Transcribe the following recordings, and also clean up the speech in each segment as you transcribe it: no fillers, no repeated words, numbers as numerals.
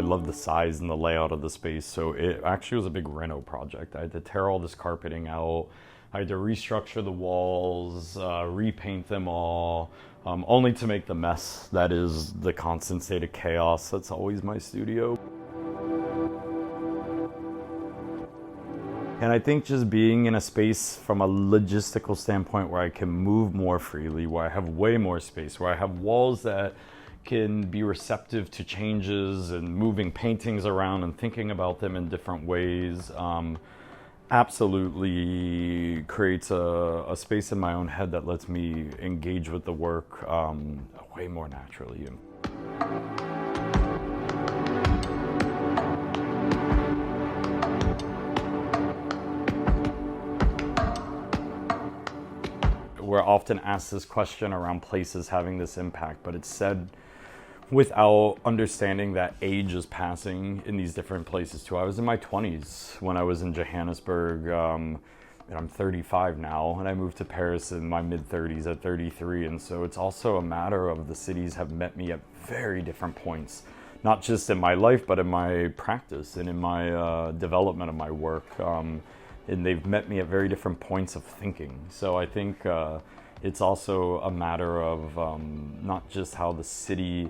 love the size and the layout of the space. So it actually was a big reno project. I had to tear all this carpeting out. I had to restructure the walls, repaint them all, only to make the mess that is the constant state of chaos that's always my studio. And I think just being in a space from a logistical standpoint where I can move more freely, where I have way more space, where I have walls that can be receptive to changes and moving paintings around and thinking about them in different ways, absolutely creates a space in my own head that lets me engage with the work way more naturally. We're often asked this question around places having this impact, but it's said without understanding that age is passing in these different places too. I was in my 20s when I was in Johannesburg, and I'm 35 now, and I moved to Paris in my mid-30s at 33, and so it's also a matter of the cities have met me at very different points, not just in my life, but in my practice and in my development of my work. And they've met me at very different points of thinking. So I think it's also a matter of not just how the city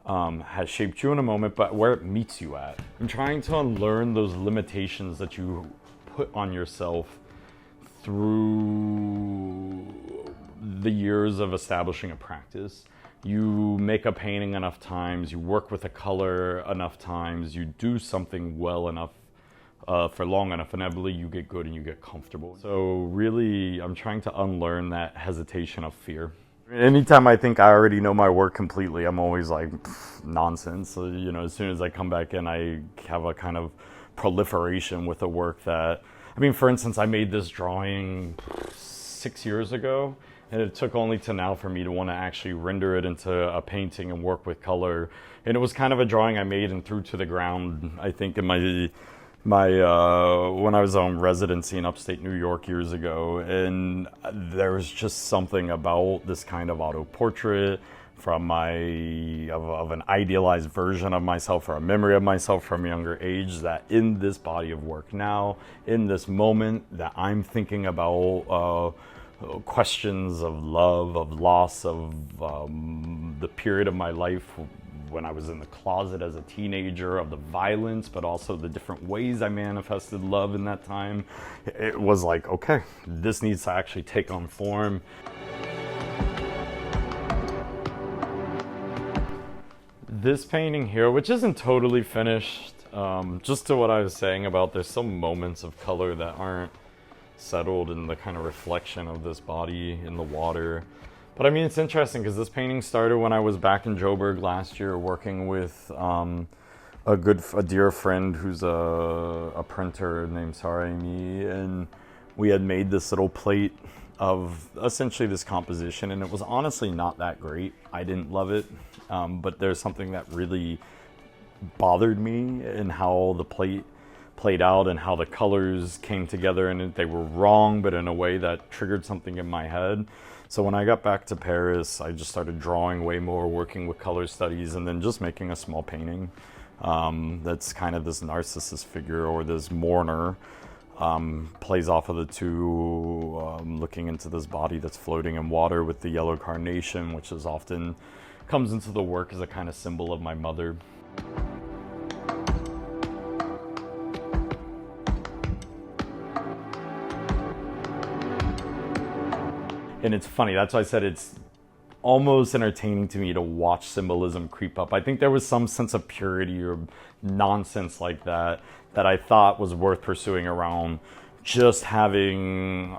has shaped you in a moment, but where it meets you at. I'm trying to unlearn those limitations that you put on yourself through the years of establishing a practice. You make a painting enough times, you work with a color enough times, you do something well enough for long enough, inevitably you get good and you get comfortable. So really, I'm trying to unlearn that hesitation of fear. Anytime I think I already know my work completely, I'm always like, nonsense. So, you know, as soon as I come back in, I have a kind of proliferation with the work that, I mean, for instance, I made this drawing 6 years ago, and it took only to now for me to want to actually render it into a painting and work with color. And it was kind of a drawing I made and threw to the ground, I think, in my when I was on residency in upstate New York years ago, and there was just something about this kind of auto-portrait from of an idealized version of myself or a memory of myself from a younger age that in this body of work now, in this moment that I'm thinking about questions of love, of loss, of the period of my life when I was in the closet as a teenager, of the violence, but also the different ways I manifested love in that time. It was like, okay, this needs to actually take on form. This painting here, which isn't totally finished, just to what I was saying about there's some moments of color that aren't settled in the kind of reflection of this body in the water. But I mean, it's interesting because this painting started when I was back in Joburg last year working with a dear friend who's a printer named Sarami, and we had made this little plate of essentially this composition, and it was honestly not that great. I didn't love it, but there's something that really bothered me in how the plate played out and how the colors came together, and they were wrong, but in a way that triggered something in my head. So when I got back to Paris, I just started drawing way more, working with color studies, and then just making a small painting that's kind of this narcissist figure or this mourner, plays off of the two, looking into this body that's floating in water with the yellow carnation, which is often comes into the work as a kind of symbol of my mother. And it's funny, that's why I said it's almost entertaining to me to watch symbolism creep up. I think there was some sense of purity or nonsense like that that I thought was worth pursuing around just having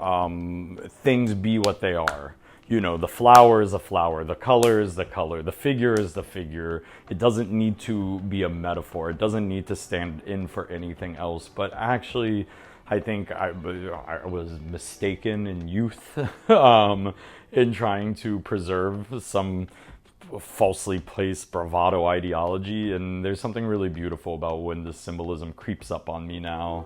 things be what they are. You know, the flower is a flower, the color is the color, the figure is the figure. It doesn't need to be a metaphor. It doesn't need to stand in for anything else. But actually, I think I was mistaken in youth in trying to preserve some falsely placed bravado ideology, and there's something really beautiful about when this symbolism creeps up on me now.